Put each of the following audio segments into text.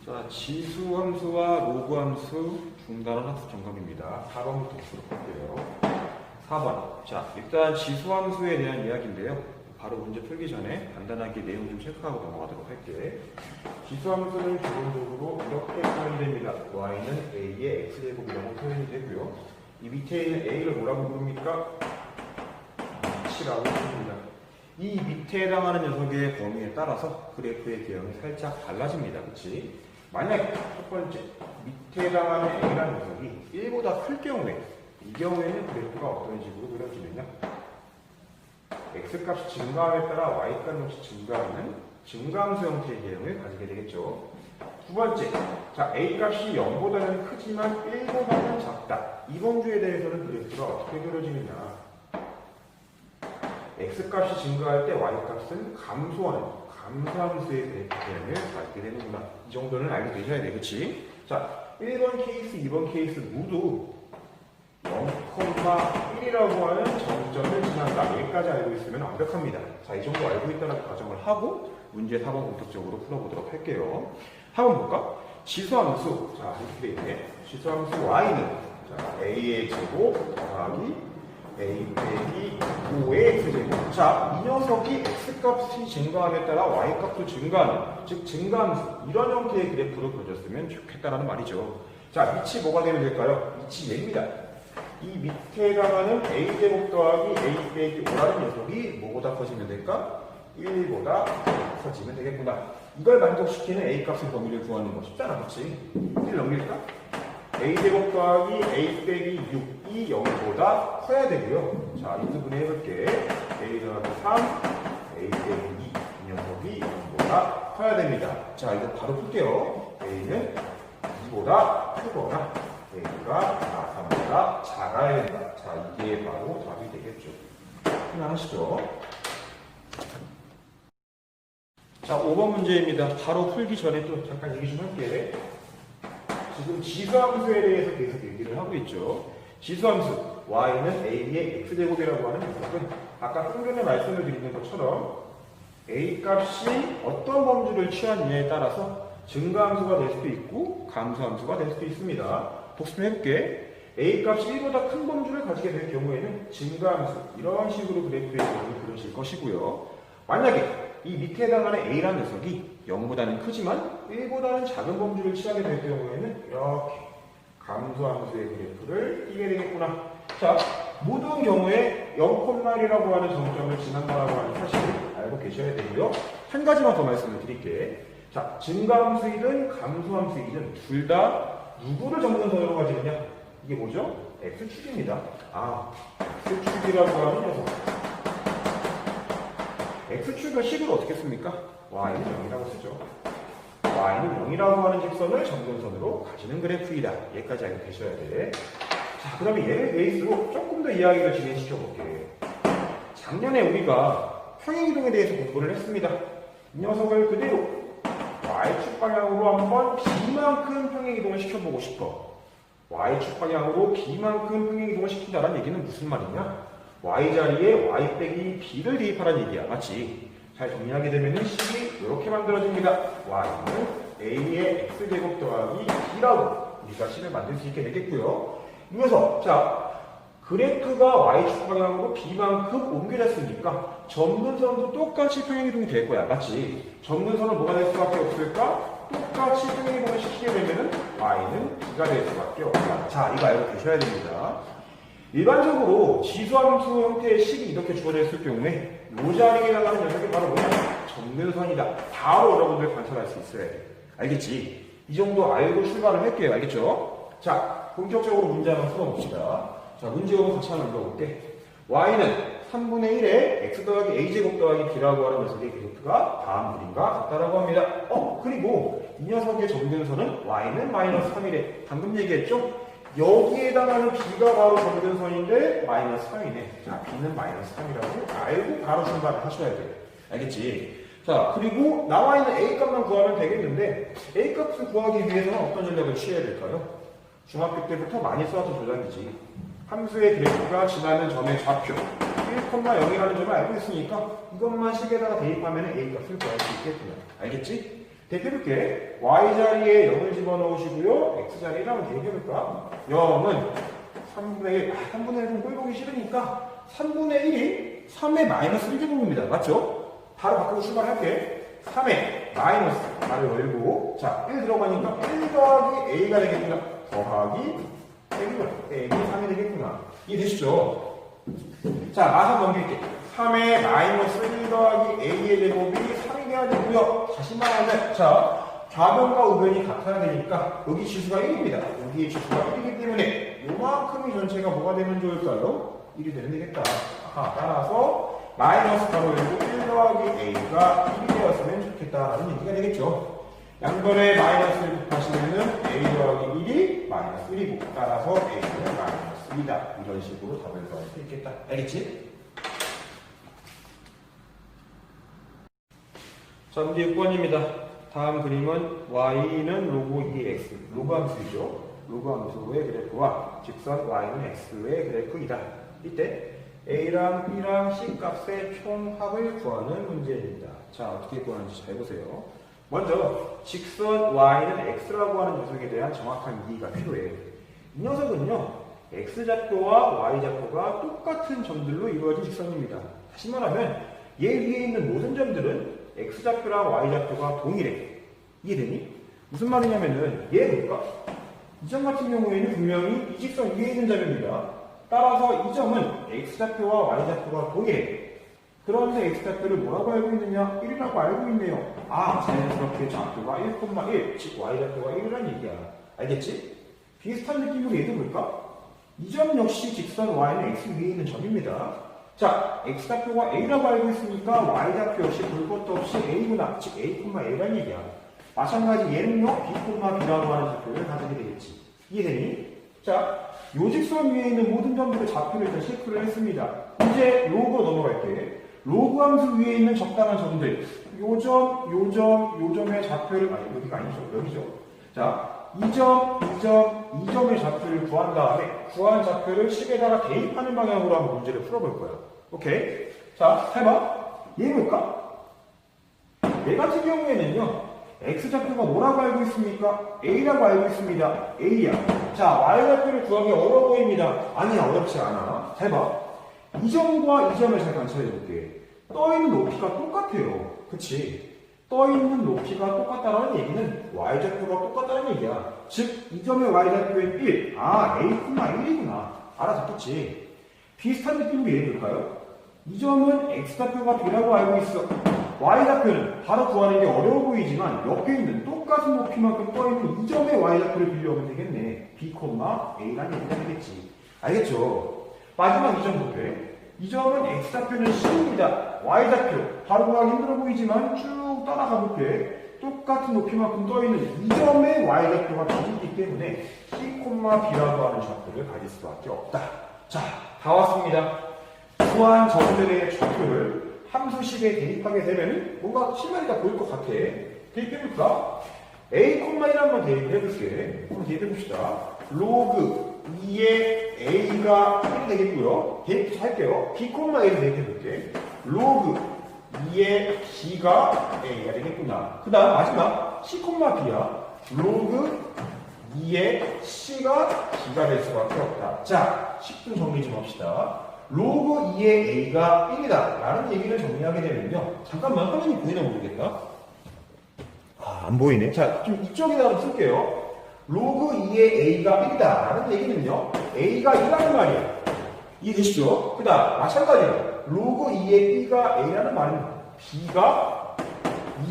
자, 지수 함수와 로그 함수 중단원 학습 점검입니다. 4번부터 보도록 할게요. 4번. 자, 일단 지수 함수에 대한 이야기인데요. 바로 문제 풀기 전에 간단하게 내용 좀 체크하고 넘어가도록 할게. 지수 함수는 기본적으로 이렇게 표현이 됩니다. y는 a의 x제곱이라고 표현이 되고요. 이 밑에 있는 a를 뭐라고 부릅니까? 치라고 부릅니다. 이 밑에 해당하는 녀석의 범위에 따라서 그래프의 개형이 살짝 달라집니다. 그치? 만약에 첫 번째 밑에 해당하는 a라는 녀석이 1보다 클 경우에 이 경우에는 그래프가 어떤 식으로 그려지느냐, x값이 증가함에 따라 y값 역시 증가하는 증가함수 형태의 개형을 가지게 되겠죠. 두 번째, 자 a값이 0보다는 크지만 1보다는 작다. 이번 주에 대해서는 그래프가 어떻게 그려지느냐, x값이 증가할 때 y값은 감소하는 감소함수의 그래프 개형을 가지게 되는구나. 이 정도는 알고 계셔야 돼. 그치? 자, 1번 케이스, 2번 케이스 모두 0,1이라고 하는 정점을 지난다. 여기까지 알고 있으면 완벽합니다. 자, 이 정도 알고 있다는 가정을 하고 문제 4번 본격적으로 풀어보도록 할게요. 한번 볼까? 지수함수. 자, 이렇게 돼 있네. 지수함수 y는 자, a의 제곱 더하기 a 빼기 5의 x제곱. 자, 이 녀석이 x값이 증가함에 따라 y값도 증가하는, 즉 증가함수, 이런 형태의 그래프로 그려졌으면 좋겠다라는 말이죠. 자, 밑이 뭐가 되면 될까요? 밑이 얘입니다. 이 밑에 해당하는 a제곱 더하기 a 빼기 5라는 녀석이 뭐보다 커지면 될까? 1보다 커지면 되겠구나. 이걸 만족시키는 a값의 범위를 구하는 거 쉽잖아, 그렇지? 1 넘길까? a제곱 더하기 a 빼기 6이 0보다 커야 되고요. 자, 인수분해 해볼게. a 더하기 3, a 빼기 2. 이 녀석이 0보다 커야 됩니다. 자, 이거 바로 풀게요. a는 2보다 크거나 a가 3보다 작아야 된다. 자, 이게 바로 답이 되겠죠. 하시죠. 자, 5번 문제입니다. 바로 풀기 전에 또 잠깐 얘기 좀 할게. 지금 지수함수에 대해서 계속 얘기를 하고 있죠. 지수함수 y는 a의 x제곱이라고 하는 녀석은 아까 좀 전에 말씀을 드린 것처럼 a 값이 어떤 범주를 취하느냐에 따라서 증가함수가 될 수도 있고 감소함수가 될 수도 있습니다. 복습 좀 해볼게. a 값이 1보다 큰 범주를 가지게 될 경우에는 증가함수, 이런 식으로 그래프의 개형이 그려질 것이고요. 만약에 이 밑에 해당하는 a라는 녀석이 0보다는 크지만 1보다는 작은 범주를 취하게 될 경우에는 이렇게 감소함수의 그래프를 띄게 되겠구나. 자, 모든 경우에 0,1이라고 하는 정점을 지난다라고 하는 사실을 알고 계셔야 되고요. 한 가지만 더 말씀을 드릴게. 자, 증가함수이든 감소함수이든 둘 다 누구를 점근선으로 가지느냐? 이게 뭐죠? x축입니다. 아, x축이라고 하는 녀석. x축을 식으로 어떻게 씁니까? y는 0이라고 쓰죠. y는 0이라고 하는 직선을 점근선으로 가지는 그래프이다. 얘까지 알고 계셔야 돼. 자, 그러면 얘를 베이스로 조금 더 이야기를 진행시켜 볼게. 작년에 우리가 평행이동에 대해서 공부를 했습니다. 이 녀석을 그대로 y축 방향으로 한번 b만큼 평행이동을 시켜보고 싶어. y축 방향으로 b만큼 평행이동을 시킨다는 얘기는 무슨 말이냐? y 자리에 y 빼기 b를 대입하라는 얘기야. 맞지? 잘 정리하게 되면 식이 이렇게 만들어집니다. y는 a의 x제곱 더하기 b라고 우리가 식을 만들 수 있게 되겠고요. 이 녀석, 자, 그래프가 y축 방향으로 b만큼 옮겨졌으니까 점근선도 똑같이 평행이동이 될 거야. 맞지? 점근선은 뭐가 될 수밖에 없을까? 똑같이 평행이동을 시키게 되면 y는 b가 될 수밖에 없다. 자, 이거 알고 계셔야 됩니다. 일반적으로 지수함수 형태의 식이 이렇게 주어졌을 경우에 이 자리에 해당하는 녀석이 바로 뭐냐? 점근선이다. 바로 여러분들 관찰할 수 있어야 돼. 알겠지? 이 정도 알고 출발을 할게요. 알겠죠? 자, 본격적으로 문제 한번 풀어봅시다. 자, 문제 5번 같이 한번 읽어볼게. y는 3분의 1에 x 더하기 a제곱 더하기 b라고 하는 녀석의 그래프가 다음 그림과 같다라고 합니다. 그리고 이 녀석의 점근선은 y는 마이너스 3이래. 방금 얘기했죠? 여기에 해당하는 b가 바로 점근선인데 마이너스 3이네. 자, b는 마이너스 3이라고 알고 바로 출발을 하셔야 돼요. 알겠지? 자, 그리고 나와 있는 a 값만 구하면 되겠는데 a 값을 구하기 위해서는 어떤 전략을 취해야 될까요? 중학교 때부터 많이 써왔던 전략이지. 함수의 그래프가 지나는 점의 좌표 1,0이라는 점을 알고 있으니까 이것만 식에다가 대입하면 a 값을 구할 수 있겠구나. 알겠지? 대표해볼게. y 자리에 0을 집어넣으시고요. x자리에 1하면 대표해볼까? 0은 3분의 1. 3분의 1은 꼴보기 싫으니까 3분의 1이 3의 마이너스 1제곱입니다. 맞죠? 바로 바꾸고 출발할게. 3의 마이너스 말을 열고 자, 1 들어가니까 1 더하기 a가 되겠구나. 더하기 빼기 3이 되겠구나. 이해되시죠? 자, 마저 넘길게. 3의 마이너스 1 더하기 a의 제곱이 3이 돼야 되고요. 다시 말하면 자, 좌변과 우변이 같아야 되니까 여기 지수가 1입니다. 여기의 지수가 1이기 때문에 요만큼이 전체가 뭐가 되면 좋을까요? 1이 되면 되겠다. 아하, 따라서 마이너스 바로 열고 1 더하기 a가 1이 되었으면 좋겠다라는 얘기가 되겠죠. 양변에 마이너스를 곱하시면은 a 더하기 1이 마이너스 1이고 따라서 a는 마이너스 2다. 이런 식으로 답을 구할 수 있겠다. 알겠지? 자, 문제 6번입니다. 다음 그림은 y는 로그 2x, 로그 함수이죠. 로그 함수의 그래프와 직선 y는 x의 그래프이다. 이때 a랑 b랑 c 값의 총합을 구하는 문제입니다. 자, 어떻게 구하는지 잘 보세요. 먼저 직선 y는 x라고 하는 녀석에 대한 정확한 이해가 필요해. 이 녀석은요, x좌표와 y좌표가 똑같은 점들로 이루어진 직선입니다. 다시 말하면 얘 위에 있는 모든 점들은 x좌표랑 y좌표가 동일해. 이해되니? 무슨 말이냐면은 얘 볼까? 이 점 같은 경우에는 분명히 이 직선 위에 있는 점입니다. 따라서 이 점은 x좌표와 y좌표가 동일해. 그런데 x좌표를 뭐라고 알고 있느냐? 1이라고 알고 있네요. 아, 자연스럽게 좌표가 1,1, 즉 y좌표가 1이라는 얘기야. 알겠지? 비슷한 느낌으로 얘도 볼까? 이 점 역시 직선 y는 x 위에 있는 점입니다. 자, x좌표가 a라고 알고 있으니까 y좌표 역시 볼 것도 없이 a구나. 즉 a, a라는 얘기야. 마찬가지 얘는요, b,b라고 하는 좌표를 가지게 되겠지. 이해되니? 자, 요 직선 위에 있는 모든 점들의 좌표를 일단 체크를 했습니다. 이제 로그로 넘어갈게. 로그 함수 위에 있는 적당한 점들. 요 점, 요 점, 요 점의 좌표를, 아니, 여기가 아니죠. 여기죠. 자, 이 점, 이 점, 이 점의 좌표를 구한 다음에 구한 좌표를 식에다가 대입하는 방향으로 한번 문제를 풀어볼 거야. 오케이? 자, 해봐. 얘 볼까? 얘 같은 경우에는요, x좌표가 뭐라고 알고 있습니까? a라고 알고 있습니다. a야. 자, y좌표를 구하기 어려워 보입니다. 아니야, 어렵지 않아. 잘 봐. 이 점과 이 점을 잘 관찰해 볼게. 떠있는 높이가 똑같아요. 그치? 떠있는 높이가 똑같다는 얘기는 y좌표가 똑같다는 얘기야. 즉, 이 점의 y좌표는 1. 아, a,1이구나. 알아듣겠지? 비슷한 느낌으로 얘기해볼까요? 이 점은 x좌표가 b라고 알고 있어. y좌표는 바로 구하는 게 어려워 보이지만 옆에 있는 똑같은 높이만큼 떠있는 이 점의 y좌표를 빌려오면 되겠네. b, a라는 얘기가 되겠지. 알겠죠? 마지막 이 점 볼게. 이 점은 x좌표는 c입니다. y좌표 바로 구하기 힘들어 보이지만 쭉 따라가 볼게. 똑같은 높이만큼 떠있는 이 점의 y좌표가 b이기 때문에 c, b라고 하는 좌표를 가질 수밖에 없다. 자, 다 왔습니다. 구한 점들의 좌표를 함수식에 대입하게 되면 뭔가 실마리가 보일 것 같아. 대입해볼까? a,1 한번 대입해볼게. 한번 대입해봅시다. 로그 2의 a가 1이 되겠고요. 대입부터 할게요. b,a를 대입해볼게. 로그 2의 b가 a가 되겠구나. 그 다음 마지막 c, b야. 로그 2의 c가 b가 될 수밖에 없다. 자, 10분 정리 좀 합시다. 로그 2의 a가 1이다 라는 얘기를 정리하게 되면요, 잠깐만 화면이 보이나 모르겠다. 아, 안 보이네. 자, 좀 이쪽에다 좀 쓸게요. 로그 2의 a가 1이다 라는 얘기는요, a가 1이라는 말이야. 이해되시죠? 그 다음 마찬가지로 로그 2의 b가 a라는 말은 b가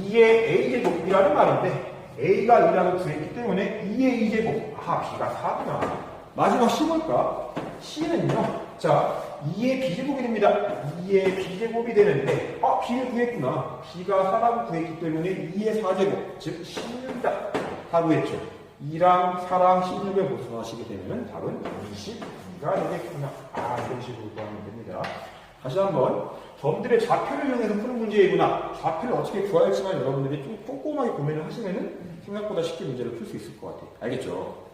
2의 a제곱이라는 말인데 a가 2라고 구했기 때문에 2의 2제곱, 아, b가 4구나. 마지막 c 볼까? c는요, 자, 2의 b제곱이 됩니다. 2의 b제곱이 되는데, b를 구했구나. b가 4라고 구했기 때문에 2의 4제곱, 즉 16이다. 다 구했죠. 2랑 4랑 16을 보충하시게 되면 답은 22가 되겠구나. 아, 이런 식으로 구하면 됩니다. 다시 한번, 점들의 좌표를 이용해서 푸는 문제이구나. 좌표를 어떻게 구할지만 여러분들이 좀 꼼꼼하게 고민을 하시면은 생각보다 쉽게 문제를 풀 수 있을 것 같아요. 알겠죠?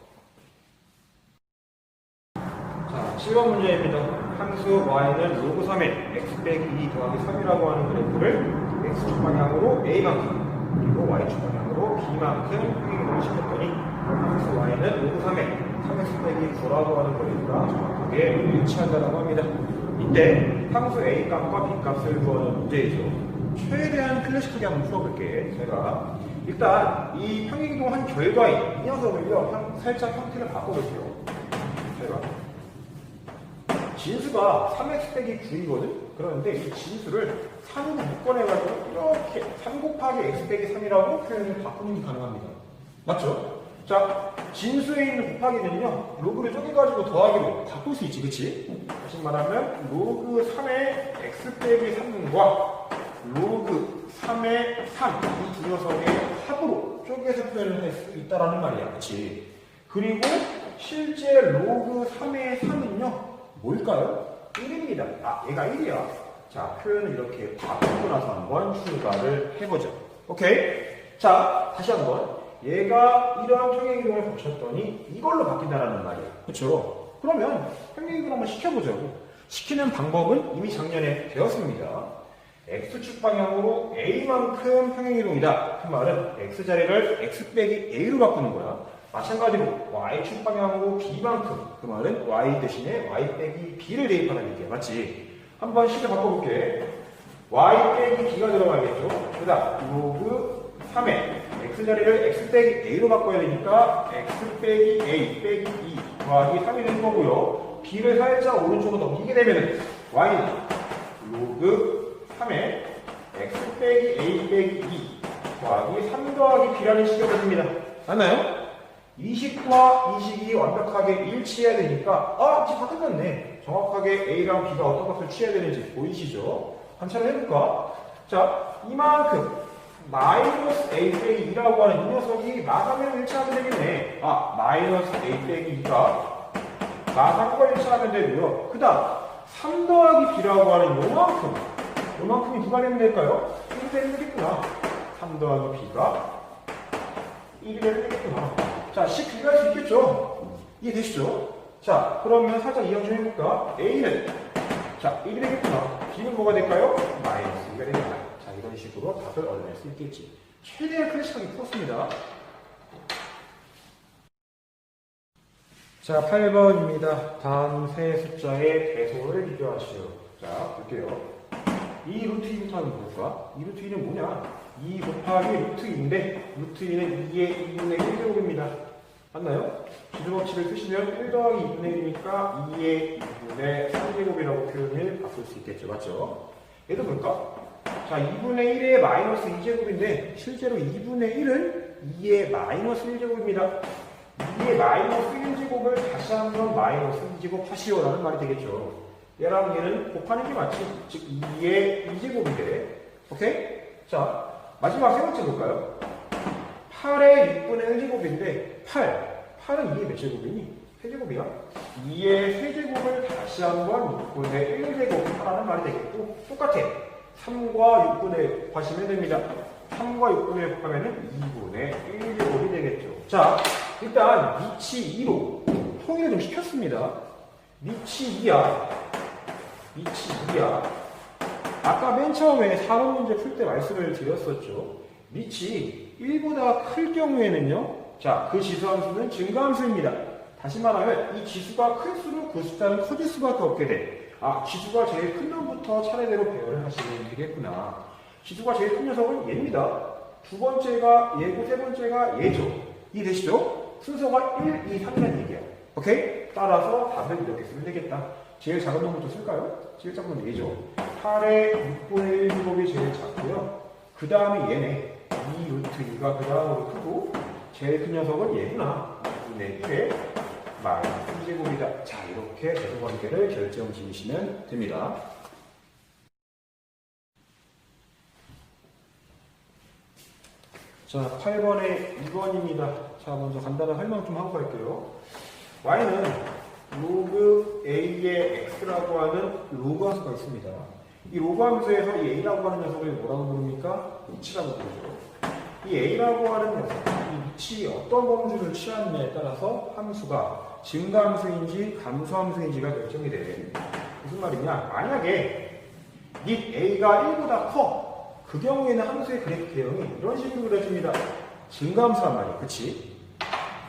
자, 7번 문제입니다. 함수 y는 로그 3의 x 빼기 2 더하기 3이라고 하는 그래프를 x축 방향으로 a만큼, 그리고 y축 방향으로 방향으로 B만큼 평행이동을 시켰더니 함수 Y는 로그 3의 3x 빼기 9라고 하는 거리가 정확하게 일치한다고 합니다. 이때 함수 A 값과 B 값을 구하는 문제이죠. 최대한 클래식하게 한번 풀어볼게. 제가 일단 이 평행이동한 결과인 이 녀석을요 살짝 형태를 바꿔볼게요. 제가 진수가 3x 빼기 9이거든? 그러는데 이 진수를 3으로 묶어내가지고 이렇게 3 곱하기 x 빼기 3이라고 표현을 바꾸는 게 가능합니다. 맞죠? 자, 진수에 있는 곱하기는요, 로그를 쪼개가지고 더하기로 바꿀 수 있지, 그치? 다시 말하면, 로그 3의 x 빼기 3과 로그 3의 3, 이 두 녀석의 합으로 쪼개서 표현을 할 수 있다라는 말이야, 그치? 그리고 실제 로그 3의 3은요, 뭘까요? 1입니다. 아, 얘가 1이야. 자, 표현을 이렇게 바꾸고 나서 한번 추가를 해보죠. 오케이? 자, 다시 한번. 얘가 이런 평행이동을 거쳤더니 이걸로 바뀐다는 말이야. 그쵸? 그러면 평행이동 한번 시켜보자고. 시키는 방법은 이미 작년에 배웠습니다. X축 방향으로 A만큼 평행이동이다. 그 말은 X자리를 X 빼기 A로 바꾸는 거야. 마찬가지로 Y축 방향으로 B만큼, 그 말은 Y 대신에 Y 빼기 B를 대입하는 얘기야. 맞지? 한번 식을 바꿔볼게. Y 빼기 B가 들어가겠죠? 그 다음 로그 3에 X자리를 X 빼기 A로 바꿔야 되니까 X 빼기 A 빼기 2 더하기 3이 되는 거고요. B를 살짝 오른쪽으로 넘기게 되면은 Y는 로그 3에 X 빼기 A 빼기 2 더하기 3 더하기 B라는 식이 됩니다. 맞나요? 이 식과 이 식이 완벽하게 일치해야 되니까 이제 다 끝났네. 정확하게 A랑 B가 어떤 값을 취해야 되는지 보이시죠? 관찰을 해볼까? 자, 이만큼 마이너스 A 빼기 2라고 하는 이 녀석이 마상이랑 일치하면 되겠네. 마이너스 A 빼기 2가 마상과 일치하면 되고요. 그 다음 3 더하기 B라고 하는 요만큼이 누가 되면 될까요? 1이 되면 되겠구나. 3 더하기 B가 1이 되면 되겠구나. 자, 식 비교할 수 있겠죠? 이해되시죠? 자, 그러면 살짝 이형 좀 해볼까? A는, 자, 1이 되겠구나. B는 뭐가 될까요? 마이너스 2가 되겠다. 자, 이런 식으로 답을 얻어낼 수 있겠지. 최대한 클래식하게 풀었습니다. 자, 8번입니다. 다음 세 숫자의 배수를 비교하시오. 자, 볼게요. 2 루트 2부터 하는 볼까? 2 루트 2는 뭐냐? 2 곱하기 루트 2인데 루트 2는 2의 2분의 1제곱입니다. 맞나요? 기술법칙을 쓰시면 1 더하기 2분의 1이니까 2의 2분의 3제곱이라고 표현을 바꿀 수 있겠죠. 맞죠? 얘도 볼까? 자, 2분의 1의 마이너스 2제곱인데 실제로 2분의 1은 2의 마이너스 1제곱입니다. 2의 마이너스 1제곱을 다시 한번 마이너스 2제곱 하시오라는 말이 되겠죠. 얘랑 얘는 곱하는 게 맞지? 즉 2의 2제곱이 돼. 오케이? 자, 마지막 세 번째 볼까요? 8의 6분의 1제곱인데 8은 2의 몇 제곱이니? 세제곱이야. 2의 세제곱을 다시 한번 6분의 1제곱 하라는 말이 되겠고 똑같아. 3과 6분의 곱하시면 됩니다. 3과 6분의 곱하면 2분의 1제곱이 되겠죠. 자, 일단 밑이 2로 통일을 좀 시켰습니다. 밑이 2야. 아까 맨 처음에 4번 문제 풀 때 말씀을 드렸었죠. 밑이 1보다 클 경우에는요. 자, 그 지수함수는 증가함수입니다. 다시 말하면 이 지수가 클수록 그 숫자는 커질 수밖에 없게 돼. 지수가 제일 큰 놈부터 차례대로 배열을 하시면 되겠구나. 지수가 제일 큰 녀석은 얘입니다. 두 번째가 얘고 세 번째가 얘죠. 이해되시죠? 순서가 1, 2, 3이라는 얘기야. 오케이? 따라서 답을 이렇게 쓰면 되겠다. 제일 작은 놈부터 쓸까요? 제일 작은 놈은 얘죠. 8의 6분의 1제곱이 제일 작고요. 그 다음에 얘네. 2 루트 2가 그 다음으로 크고 제일 큰 녀석은 얘구나. 2분의 1의 마이너스 2제곱이다. 자, 이렇게 대소관계를 결정 지으시면 됩니다. 자, 8번에 2번입니다. 자, 먼저 간단한 설명 좀 하고 갈게요. y는 로그 a의 x라고 하는 로그 함수가 있습니다. 이 로그 함수에서 이 a라고 하는 녀석을 뭐라고 부릅니까? 위치라고 부르죠. 이 a라고 하는 녀석, 이 위치 어떤 범주를 취하느냐에 따라서 함수가 증가함수인지 감소함수인지가 결정이 돼. 무슨 말이냐? 만약에 닛 a가 1보다 커. 그 경우에는 함수의 그래프 대형이 이런 식으로 그려집니다. 증가함수란 말이야. 그치?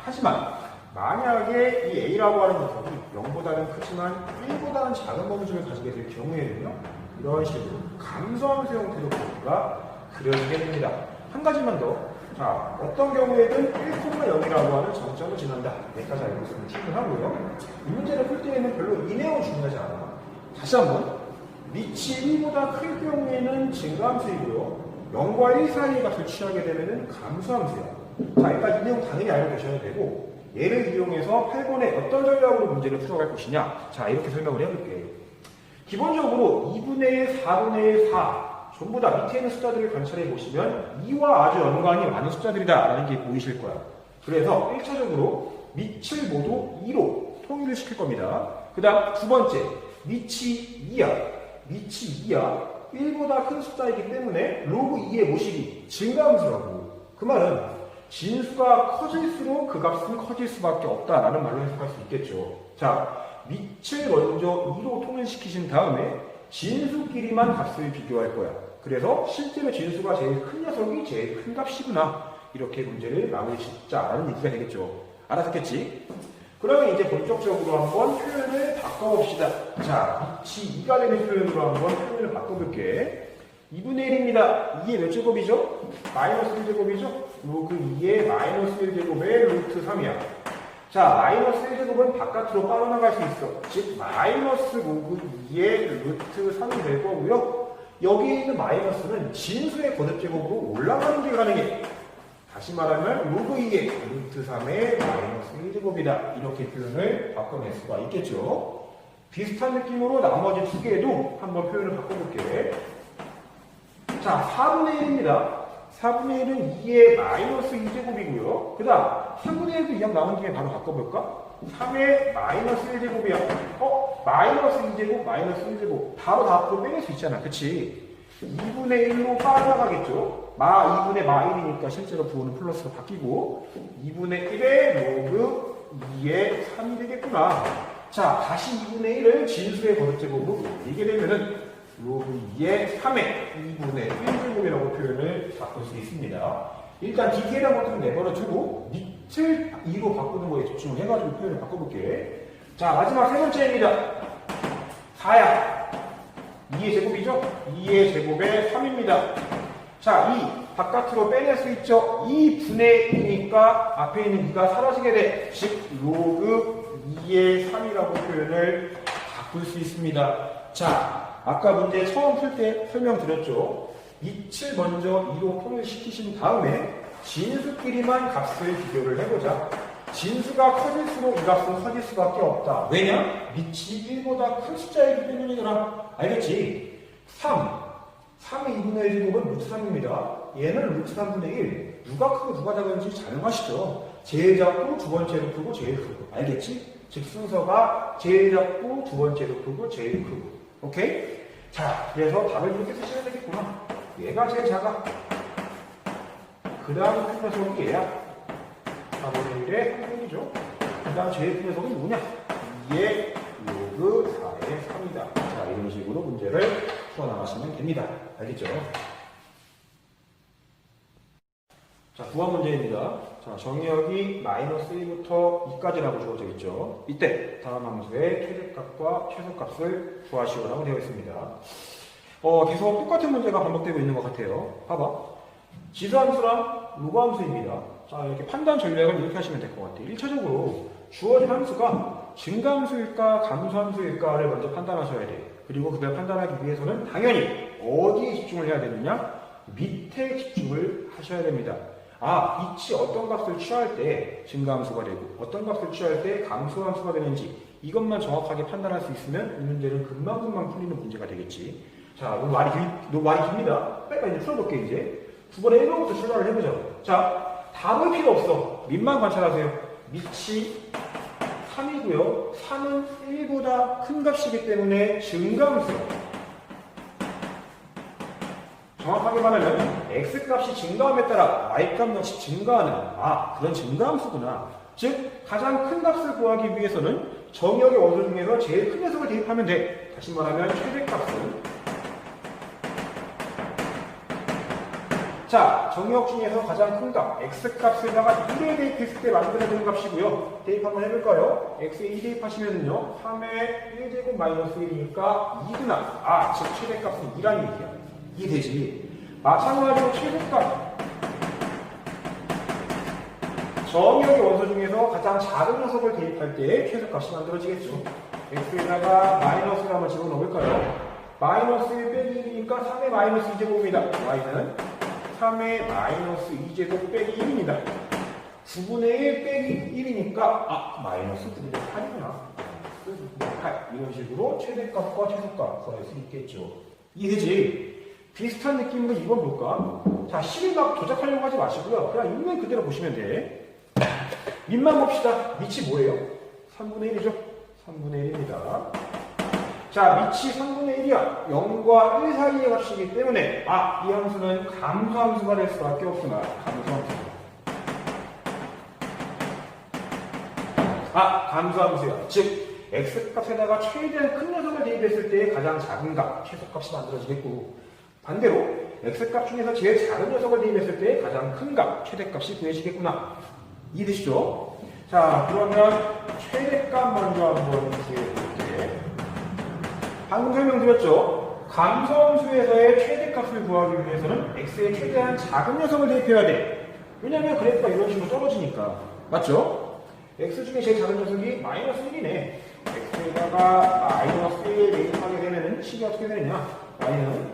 하지만 만약에 이 A라고 하는 녀석이 0보다는 크지만 1보다는 작은 범주를 가지게 될 경우에는요, 이런 식으로 감소함수 형태로 그래프가 그려지게 됩니다. 한 가지만 더. 자, 어떤 경우에든 1,0이라고 하는 정점을 지난다. 여기까지 알고 있으면 충분하고요. 이 문제를 풀 때에는 별로 이 내용은 중요하지 않아. 다시 한번. 밑이 1보다 클 경우에는 증가함수이고요. 0과 1 사이의 값을 취하게 되면 감소함수야. 자, 일단 이 내용 당연히 알고 계셔야 되고, 얘를 이용해서 8번에 어떤 전략으로 문제를 풀어갈 것이냐. 자, 이렇게 설명을 해볼게. 기본적으로 2분의 1, 4분의 1, 4 전부 다 밑에 있는 숫자들을 관찰해 보시면 2와 아주 연관이 많은 숫자들이다 라는 게 보이실 거야. 그래서 1차적으로 밑을 모두 2로 통일을 시킬 겁니다. 그 다음 두 번째, 밑이 2야. 밑이 2야. 1보다 큰 숫자이기 때문에 로그 2의 모식이 증가함수라고. 그 말은 진수가 커질수록 그 값은 커질 수밖에 없다라는 말로 해석할 수 있겠죠. 자, 밑을 먼저 2로 통일시키신 다음에 진수끼리만 값을 비교할 거야. 그래서 실제로 진수가 제일 큰 녀석이 제일 큰 값이구나. 이렇게 문제를 마무리 짓자라는 얘기가 되겠죠. 알아듣겠지? 그러면 이제 본격적으로 한번 표현을 바꿔봅시다. 자, 밑이 2가 되는 표현으로 한번 표현을 바꿔볼게. 2분의 1입니다. 2의 몇 제곱이죠? 마이너스 1제곱이죠? 로그 2의 마이너스 1제곱의 루트 3이야. 자, 마이너스 1제곱은 바깥으로 빠져나갈 수 있어. 즉, 마이너스 로그 2의 루트 3이 될 거고요. 여기 있는 마이너스는 진수의 거듭제곱으로 올라가는 게 가능해. 다시 말하면 로그 2의 루트 3의 마이너스 1제곱이다. 이렇게 표현을 바꿔낼 수가 있겠죠. 비슷한 느낌으로 나머지 두 개도 한번 표현을 바꿔볼게. 자, 4분의 1입니다. 4분의 1은 2의 마이너스 2제곱이고요. 그 다음 3분의 1도 이왕 나온 김에 바로 바꿔볼까? 3의 마이너스 1제곱이야. 마이너스 2제곱, 마이너스 1제곱. 바로 다 앞으로 빼낼 수 있잖아. 그치? 2분의 1로 빠져나가겠죠? 2분의 마 1이니까 실제로 부호는 플러스로 바뀌고 2분의 1의 로그 2의 3이 되겠구나. 자, 다시 2분의 1을 진수의 거듭제곱으로 이게 되면은 로그 2의 3의 2분의 1제곱이라고 표현을 바꿀 수 있습니다. 일단 디테일한 것들은 내버려두고 밑을 2로 바꾸는 거에 집중을 해가지고 표현을 바꿔볼게. 자, 마지막 세 번째입니다. 4야. 2의 제곱이죠? 2의 제곱의 3입니다. 자, 2 바깥으로 빼낼 수 있죠? 2분의 2니까 앞에 있는 2가 사라지게 돼. 즉 로그 2의 3이라고 표현을 바꿀 수 있습니다. 자, 아까 문제 처음 풀 때 설명드렸죠? 밑을 먼저 2로 통일시키신 다음에 진수끼리만 값을 비교를 해보자. 진수가 커질수록 이 값은 커질 수밖에 없다. 왜냐? 밑이 1보다 큰 숫자이기 때문이더라. 알겠지? 3의 2분의 1제곱은 루트 3입니다. 얘는 루트 3분의 1. 누가 크고 누가 작은지 자명하시죠? 제일 작고 두 번째로 크고 제일 크고. 알겠지? 즉 순서가 제일 작고 두 번째로 크고 제일 크고. 오케이? 자, 그래서 답을 이렇게 쓰시면 되겠구나. 얘가 제일 작아. 그 다음 큰 녀석이 얘야. 4분의 1의 한분이죠. 그 다음 제일 큰 녀석이 뭐냐? 2의 로그 4의 3이다. 자, 이런 식으로 문제를 풀어나가시면 됩니다. 알겠죠? 자, 구한 문제입니다. 자, 정의역이 마이너스 1부터 2까지라고 주어져 있죠. 이때 다음 함수의 최대값과 최소값을 구하시오라고 되어 있습니다. 계속 똑같은 문제가 반복되고 있는 것 같아요. 봐봐. 지수함수랑 로그함수입니다. 자, 이렇게 판단 전략을 이렇게 하시면 될 것 같아요. 1차적으로 주어진 함수가 증가함수일까 감소함수일까를 먼저 판단하셔야 돼요. 그리고 그걸 판단하기 위해서는 당연히 어디에 집중을 해야 되느냐? 밑에 집중을 하셔야 됩니다. 밑이 어떤 값을 취할 때 증가함수가 되고 어떤 값을 취할 때 감소함수가 되는지 이것만 정확하게 판단할 수 있으면 이 문제는 금방금방 풀리는 문제가 되겠지. 자, 너무 말이 깁니다. 빨리 이제 풀어볼게, 이제. 두 번에 1번부터 출발을 해보죠. 자, 답은 필요 없어. 밑만 관찰하세요. 밑이 3이고요. 3은 1보다 큰 값이기 때문에 증가함수. 정확하게 말하면 x값이 증가함에 따라 y값 역시 증가하는 그런 증가함수구나. 즉 가장 큰 값을 구하기 위해서는 정의역의 원소 중에서 제일 큰 녀석을 대입하면 돼. 다시 말하면 최대값은 자, 정의역 중에서 가장 큰 값, x값에다가 1에 대입했을 때 만들어지는 값이고요. 대입 한번 해볼까요? x에 2 대입하시면은요, 3의 1제곱 마이너스 1이니까 2구나. 아, 즉 최대값은 2라는 얘기야. 2 되지. 마찬가지로 최대값. 정의역의 원소 중에서 가장 작은 녀석을 대입할 때 최소값이 만들어지겠죠. x에다가 마이너스를 한번 집어넣을까요? 마이너스 1 빼기 1이니까 3의 마이너스 2제곱입니다. y는 3의 마이너스 2제곱 빼기 1입니다. 9분의 1 빼기 1이니까 마이너스 9분의 8이구나. 8 이런 식으로 최대값과 최소값 구할 수 있겠죠. 이해되지? 비슷한 느낌으로 이번 볼까? 자, 식을 막 조작하려고 하지 마시고요. 그냥 있는 그대로 보시면 돼. 밑만 봅시다. 밑이 뭐예요? 3분의 1이죠? 3분의 1입니다. 자, 밑이 3분의 1이야. 0과 1 사이의 값이기 때문에 이 함수는 감소함수가 될 수밖에 없구나. 감소함수. 감소함수야. 즉, x값에다가 최대한 큰 녀석을 대입했을 때 가장 작은 값, 최소값이 만들어지겠고, 반대로 x값 중에서 제일 작은 녀석을 대입했을 때 가장 큰 값, 최대값이 구해지겠구나. 이해되시죠? 자, 그러면 최대값 먼저 한번 구해볼게요. 방금 설명드렸죠? 감소함수에서의 최대값을 구하기 위해서는 x의 최대한 작은 녀석을 대입해야 돼. 왜냐면 그래프가 이런 식으로 떨어지니까. 맞죠? x 중에 제일 작은 녀석이 마이너스 1이네. x에다가 마이너스 1 대입하게 되면 식이 어떻게 되느냐? y는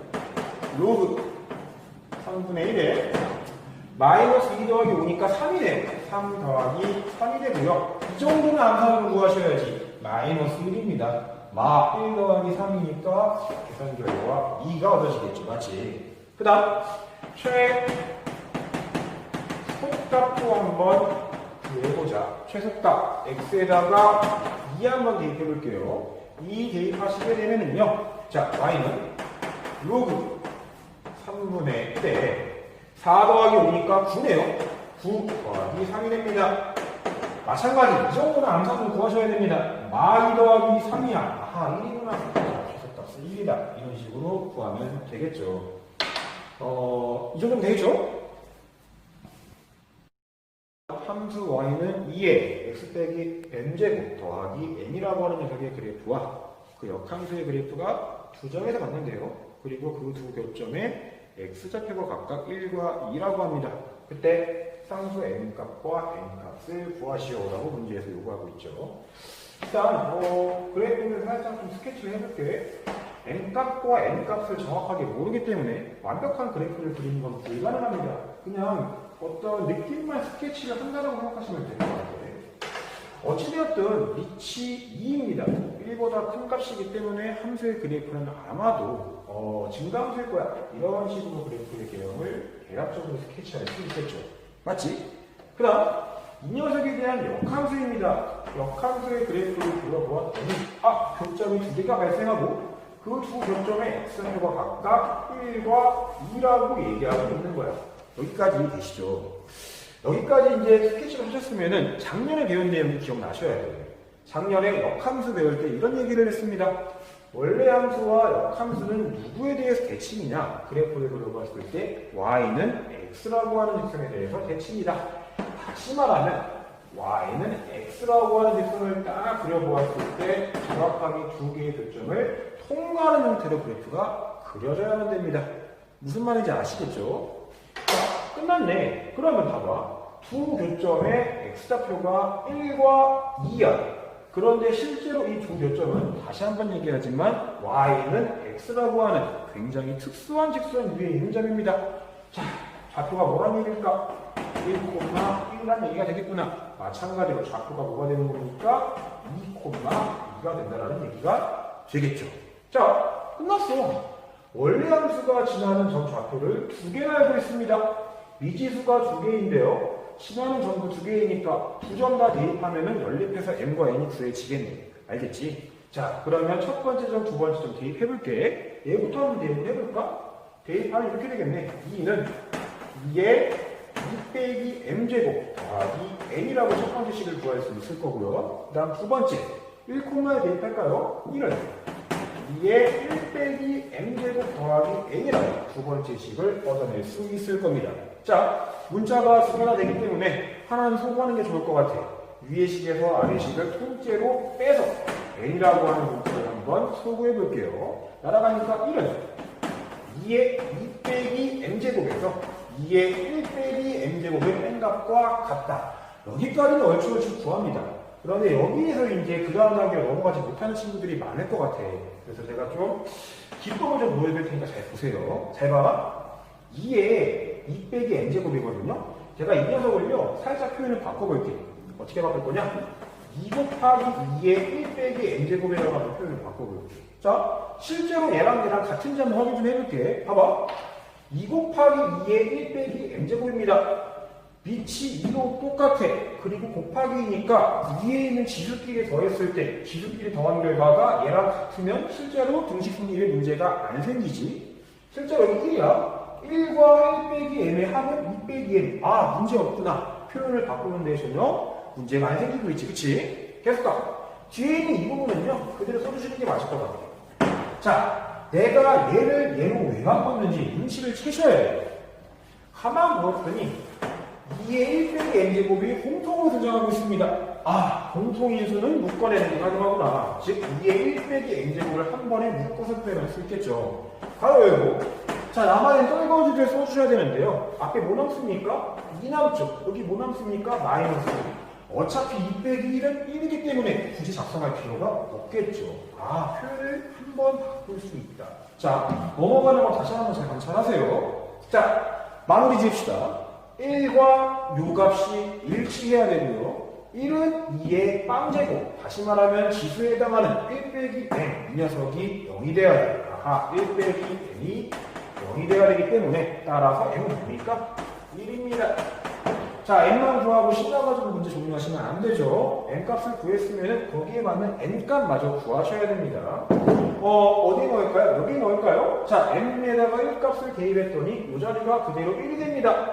로그 3분의 1에 마이너스 2 더하기 5니까 3이네요. 3 더하기 3이 되고요. 이 정도는 암산으로 구하셔야지. 마이너스 1입니다. 1 더하기 3이니까 계산 결과 2가 얻어지겠죠. 맞지? 그 다음 최소값도 한번 구해보자. 최소값 x에다가 2 한번 대입해 볼게요. 2 대입하시게 되면은요, 자, y는 로그 3분의 1에 4 더하기 5니까 9네요. 9 더하기 3이 됩니다. 마찬가지, 이 정도는 암산으로 구하셔야 됩니다. 2 더하기 3이야. 1이구나. 최소값은 1이다. 이런 식으로 구하면 되겠죠. 이 정도면 되겠죠? 함수 y는 2에 x 빼기 n제곱 더하기 n이라고 하는 녀석의 그래프와 그 역함수의 그래프가 두 점에서 맞는데요. 그리고 그 두 교점에 x좌표가 각각 1과 2라고 합니다. 그때 상수 n값과 n값을 구하시오라고 문제에서 요구하고 있죠. 일단 그래프를 살짝 좀 스케치를 해볼게. n값과 n값을 정확하게 모르기 때문에 완벽한 그래프를 그리는 건 불가능합니다. 그냥 어떤 느낌만 스케치를 한다고 생각하시면 될 것 같아요. 어찌되었든 밑이 2입니다. 1보다 큰 값이기 때문에 함수의 그래프는 아마도 증가함수일 거야. 이런 식으로 그래프의 개형을 대략적으로 스케치할 수 있겠죠. 맞지? 그 다음 이 녀석에 대한 역함수입니다. 역함수의 그래프를 그려보았더니 교점이 두 개가 발생하고 그 두 교점의 x표가 각각 1과 2라고 얘기하고 있는 거야. 여기까지 되시죠? 여기까지 이제 스케치를 하셨으면은 작년에 배운 내용이 기억나셔야 돼요. 작년에 역함수 배울 때 이런 얘기를 했습니다. 원래 함수와 역함수는 누구에 대해서 대칭이냐? 그래프를 그려봤을 때 y는 x라고 하는 직선에 대해서 대칭이다. 다시 말하면 y는 x라고 하는 직선을 딱 그려보았을 때 정확하게 두 개의 교점을 통과하는 형태로 그래프가 그려져야만 됩니다. 무슨 말인지 아시겠죠? 자, 끝났네. 그러면 봐봐. 두 교점의 x좌표가 1과 2야. 그런데 실제로 이 두 교점은 다시 한번 얘기하지만 y는 x라고 하는 굉장히 특수한 직선 위에 있는 점입니다. 자, 좌표가 뭐란 얘기일까? 1,1이라는 얘기가 되겠구나. 마찬가지로 좌표가 뭐가 되는 거니까 2,2가 된다는 얘기가 되겠죠. 자, 끝났어. 원래 함수가 지나는 점 좌표를 두 개나 알고 있습니다. 미지수가 두 개인데요. 지나는 점도 두 개이니까 두 점 다 대입하면은 연립해서 m과 n이 구해지겠네. 알겠지? 자, 그러면 첫 번째 점, 두 번째 점 대입해볼게. 얘부터 한번 대입해볼까? 대입하면 이렇게 되겠네. 2는 2에 2 빼기 m제곱 더하기 n이라고 첫 번째 식을 구할 수 있을 거고요. 그 다음 두 번째 1콤마에 대입할까요? 1은 2의 1 빼기 m제곱 더하기 n이라는 두 번째 식을 얻어낼 수 있을 겁니다. 자, 문자가 두 개나 되기 때문에 하나는 소구하는 게 좋을 것 같아. 위의 식에서 아래 식을 통째로 빼서 n이라고 하는 문자를 한번 소구해 볼게요. 날아가니까 1은 2의 2 빼기 m제곱에서 2의 1 빼기 m제곱의 n값과 같다. 여기까지는 얼추얼추 구합니다. 그런데 여기에서 이제 그 다음 단계로 넘어가지 못하는 친구들이 많을 것 같아. 그래서 제가 좀 기법을 좀 보여드릴 테니까 잘 보세요. 잘 봐. 2에 2 빼기 n제곱이거든요. 제가 이 녀석을요, 살짝 표현을 바꿔볼게요. 어떻게 바꿀 거냐? 2 곱하기 2의 1 빼기 n제곱이라고 하는 표현을 바꿔볼게요. 자, 실제로 얘랑 같은지 한번 확인 좀 해볼게. 봐봐. 2 곱하기 2의 1 빼기 n제곱입니다. 밑이 2로 똑같아. 그리고 곱하기니까 위에 있는 지수끼리 더했을 때 지수끼리 더한 결과가 얘랑 같으면 실제로 등식 승리의 문제가 안 생기지. 실제로 여기 1이야. 1과 1 빼기 n의 합은 2 빼기 n. 아, 문제 없구나. 표현을 바꾸는 데 전혀 문제가 안 생기고 있지. 그치? 계속 가. 뒤에 있는 이 부분은요, 그대로 써주시는 게 맞을 것 같아요. 자, 내가 얘를 얘로 왜 바꿨는지 눈치를 채셔야 돼요. 가만 보았더니 2의 1 빼기 n제곱이 공통으로 등장하고 있습니다. 아, 공통인수는 묶어내는 게 가능하구나. 즉 2의 1 빼기 n제곱을 한 번에 묶어서 표현할 수 있겠죠. 바로 이거. 자, 남아있는 떨거지를 써주셔야 되는데요. 앞에 뭐 남습니까? 2 남죠. 여기 뭐 남습니까? 마이너스 1. 어차피 2 빼기 1은 1이기 때문에 굳이 작성할 필요가 없겠죠. 아, 표현을 한 번 바꿀 수 있다. 자, 넘어가는 거 다시 한번 잘 관찰하세요. 자, 마무리 지읍시다. 1과 요 값이 일치해야 되고요. 1은 2의 빵제곱. 다시 말하면 지수에 해당하는 1 빼기 n. 이 녀석이 0이 돼야 돼. 아하, 1 빼기 n이 0이 돼야 되기 때문에 따라서 n은 뭡니까? 1입니다. 자, n만 구하고 신나가지고 문제 종료하시면 안 되죠. n값을 구했으면 거기에 맞는 n값마저 구하셔야 됩니다. 어디 넣을까요? 여기 넣을까요? 자, n에다가 1값을 대입했더니 이 자리가 그대로 1이 됩니다.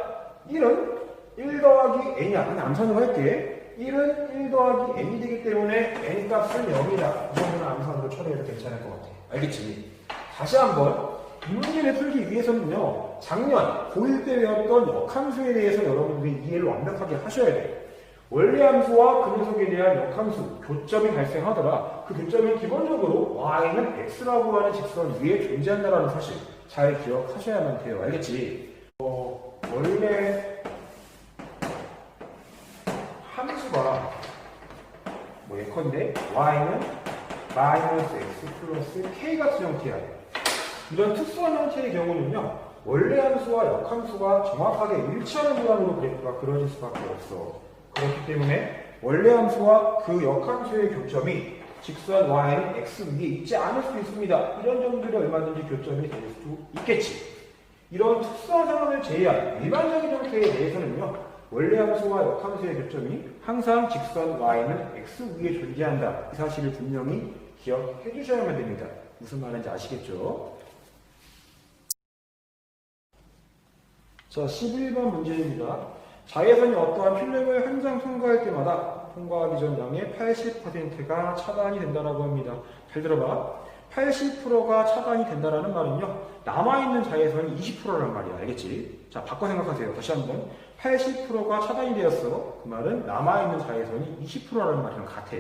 1은 1 더하기 n이야. 암산으로 할게. 1은 1 더하기 n이 되기 때문에 n값은 0이다. 이 정도는 암산으로 처리해도 괜찮을 것 같아. 알겠지? 다시 한번 이 문제를 풀기 위해서는요, 작년 고1 때 배웠던 역함수에 대해서 여러분들이 이해를 완벽하게 하셔야 돼요. 원래 함수와 그 녀석에 대한 역함수, 교점이 발생하더라. 그 교점이 기본적으로 y는 x라고 하는 직선 위에 존재한다는 사실 잘 기억하셔야만 돼요. 알겠지? 원래 함수가 뭐 예컨대 y는 마이너스 x 플러스 k 같은 형태야. 이런 특수한 형태의 경우는요, 원래 함수와 역함수가 정확하게 일치하는 모양으로 그래프가 그려질 수밖에 없어. 그렇기 때문에 원래 함수와 그 역함수의 교점이 직선 y는 x 위에 있지 않을 수 있습니다. 이런 점들이 얼마든지 교점이 될 수 있겠지. 이런 특수한 상황을 제외한 일반적인 형태에 대해서는요, 원래 함수와 역함수의 교점이 항상 직선 y는 x 위에 존재한다. 이 사실을 분명히 기억해 주셔야만 됩니다. 무슨 말인지 아시겠죠? 자, 11번 문제입니다. 자외선이 어떠한 필름을 한 장 통과할 때마다 통과하기 전 양의 80%가 차단이 된다라고 합니다. 잘 들어봐. 80%가 차단이 된다라는 말은요, 남아있는 자외선이 20%란 말이야. 알겠지? 자, 바꿔 생각하세요. 다시 한번. 80%가 차단이 되었어. 그 말은 남아있는 자외선이 20%라는 말이랑 같아.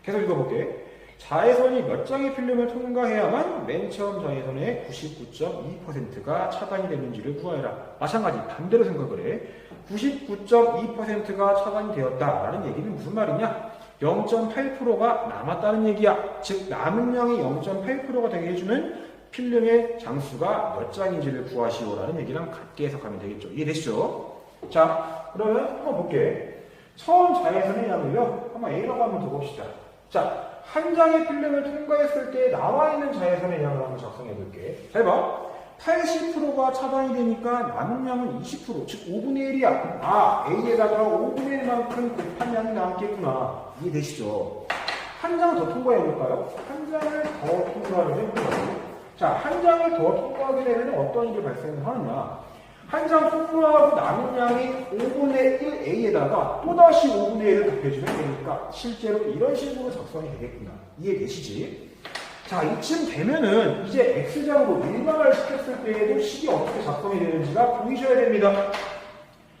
계속 읽어볼게. 자외선이 몇 장의 필름을 통과해야만 맨 처음 자외선의 99.2%가 차단이 되는지를 구하여라. 마찬가지 반대로 생각을 해. 99.2%가 차단이 되었다라는 얘기는 무슨 말이냐? 0.8%가 남았다는 얘기야. 즉 남은 양이 0.8%가 되게 해주는 필름의 장수가 몇 장인지를 구하시오라는 얘기랑 같게 해석하면 되겠죠. 이해되시죠? 자, 그러면 한번 볼게. 처음 자외선의 양을요, 한번 A라고 한번 둬봅시다. 자, 한 장의 필름을 통과했을 때 남아있는 자외선의 양을 한번 작성해 볼게. 잘 봐. 80%가 차단이 되니까 남은 양은 20%, 즉 5분의 1이야. 아, A에다가 5분의 1만큼 곱한 양이 남겠구나. 이해되시죠? 한 장 더 통과해 볼까요? 한 장을 더 통과를 해볼까요? 자, 한 장을 더 통과하게 되면 어떤 일이 발생하느냐? 한 장 통과하고 남은 양이 5분의 1 A에다가 또다시 5분의 1을 곱해주면 되니까 실제로 이런 식으로 작성이 되겠구나. 이해되시지? 자, 이쯤 되면은 이제 x장으로 일반화를 시켰을 때에도 식이 어떻게 작성이 되는지가 보이셔야 됩니다.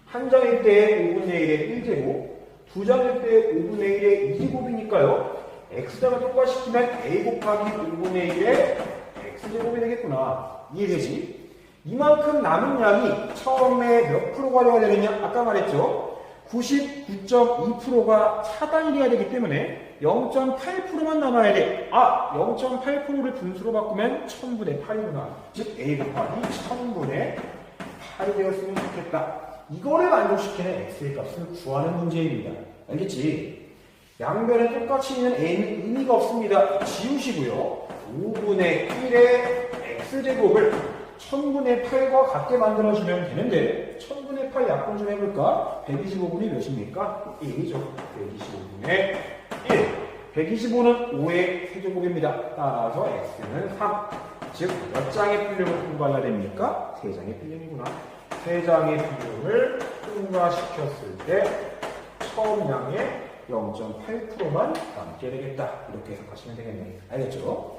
한 장일 때 5분의 1의 1제곱, 두 장일 때 5분의 1의 2제곱이니까요. x장을 통과시키면 a 곱하기 5분의 1의 x제곱이 되겠구나. 이해되지? 이만큼 남은 양이 처음에 몇 프로가 되어야 되느냐? 아까 말했죠. 99.2%가 차단이 돼야 되기 때문에 0.8%만 남아야 돼. 0.8%를 분수로 바꾸면 1000분의 8이구나. 즉 a 곱하기 1000분의 8이 되었으면 좋겠다. 이거를 만족시키는 x의 값을 구하는 문제입니다. 알겠지? 양변에 똑같이 있는 a는 의미가 없습니다. 지우시고요. 5분의 1의 x제곱을 1000분의 8과 같게 만들어주면 되는데 1000분의 8 약분 좀 해볼까? 125분이 몇입니까? 1이죠. 125분의 1. 125는 5의 세제곱입니다. 따라서 x는 3. 즉, 몇 장의 필름을 통과해야 됩니까? 3장의 필름이구나. 3장의 필름을 통과시켰을 때 처음 양의 0.8%만 남게 되겠다. 이렇게 해석하시면 되겠네요. 알겠죠?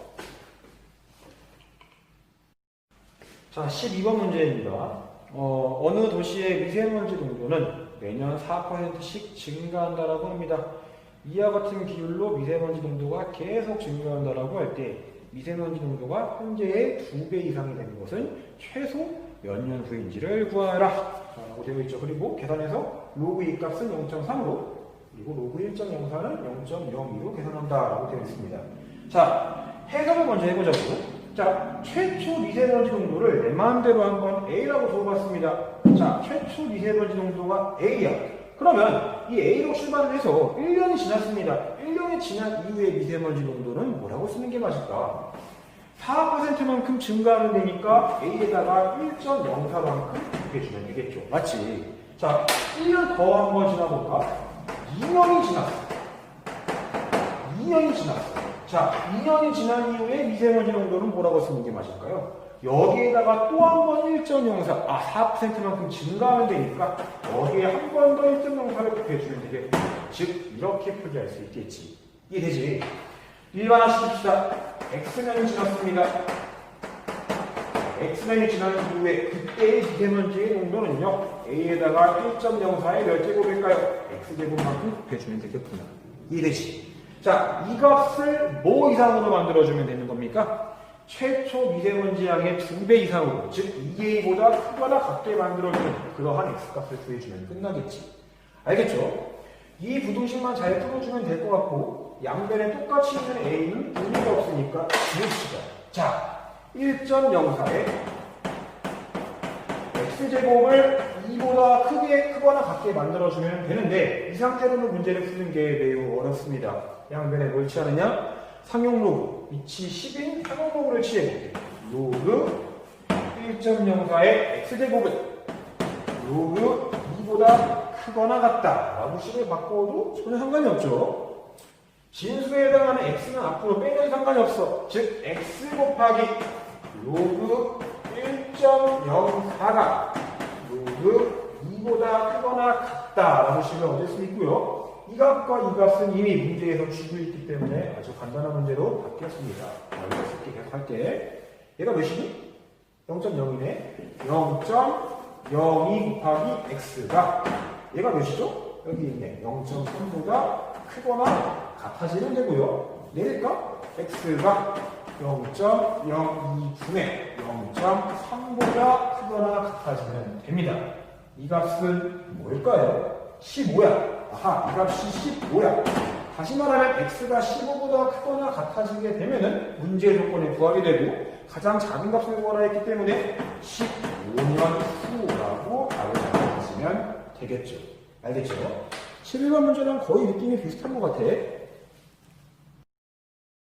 자, 12번 문제입니다. 어느 도시의 미세먼지 농도는 매년 4%씩 증가한다라고 합니다. 이와 같은 비율로 미세먼지 농도가 계속 증가한다라고 할 때 미세먼지 농도가 현재의 2배 이상이 되는 것은 최소 몇 년 후인지를 구하라 라고 되어 있죠. 그리고 계산해서 로그 2 값은 0.3으로 그리고 로그 1.04는 0.02로 계산한다 라고 되어 있습니다. 자, 해석을 먼저 해보자고. 자, 최초 미세먼지 농도를 내 마음대로 한번 A라고 적어봤습니다. 자, 최초 미세먼지 농도가 A야. 그러면 이 A로 출발을 해서 1년이 지났습니다. 1년이 지난 이후의 미세먼지 농도는 뭐라고 쓰는 게 맞을까? 4%만큼 증가하는 데니까 A에다가 1.04만큼 곱해주면 되겠죠. 맞지? 자, 1년 더 한번 지나볼까? 2년이 지났어. 2년이 지났어. 자, 2년이 지난 이후에 미세먼지 농도는 뭐라고 쓰는 게 맞을까요? 여기에다가 또 한 번 1.04, 4%만큼 증가하면 되니까 여기에 한 번 더 1.04를 곱해주면 되겠고, 즉 이렇게 표기할 수 있겠지. 이해되지? 일반화시킵시다. X년이 지났습니다. X년이 지난 이후에 그때의 미세먼지의 농도는요, A에다가 1.04의 몇 제곱일까요? X제곱만큼 곱해주면 되겠구나. 이해되지? 자, 이 값을 뭐 이상으로 만들어주면 되는 겁니까? 최초 미세먼지 양의 2배 이상으로, 즉 2A보다 크거나 같게 만들어주는 그러한 X값을 구해주면 끝나겠지. 알겠죠? 이 부등식만 잘 풀어주면 될 것 같고 양변에 똑같이 있는 A는 의미가 없으니까 지웁시다. 자, 1.04에 X제곱을 2보다 크거나 같게 만들어주면 되는데 이 상태로는 문제를 푸는 게 매우 어렵습니다. 양변에 뭘 취하느냐? 상용로그, 위치 10인 상용로그를 취해볼게요. 로그 1.04의 X제곱은 로그 2보다 크거나 같다 라고 식을 바꿔도 전혀 상관이 없죠. 진수에 해당하는 X는 앞으로 빼면 상관이 없어. 즉 X 곱하기 로그 1.04가 로그 2보다 크거나 같다 라고 식을 얻을 수 있고요. 이 값과 이 값은 이미 문제에서 쥐고 있기 때문에 아주 간단한 문제로 바뀌었습니다. 여기서 쓸게 계속 할게. 얘가 몇이니? 0.0이네. 0.02 곱하기 x가 얘가 몇이죠? 여기 있네. 0.3보다 크거나 같아지면 되고요. 내릴까? x가 0.02분의 0.3보다 크거나 같아지면 됩니다. 이 값은 뭘까요? 15야. 아하, 이 값이 15야. 다시 말하면 x가 15보다 크거나 같아지게 되면은 문제 조건에 부합이 되고 가장 작은 값을 구하라 했기 때문에 15년 후라고 답을 잡아주시면 되겠죠. 알겠죠? 11번 문제랑 거의 느낌이 비슷한 것 같아.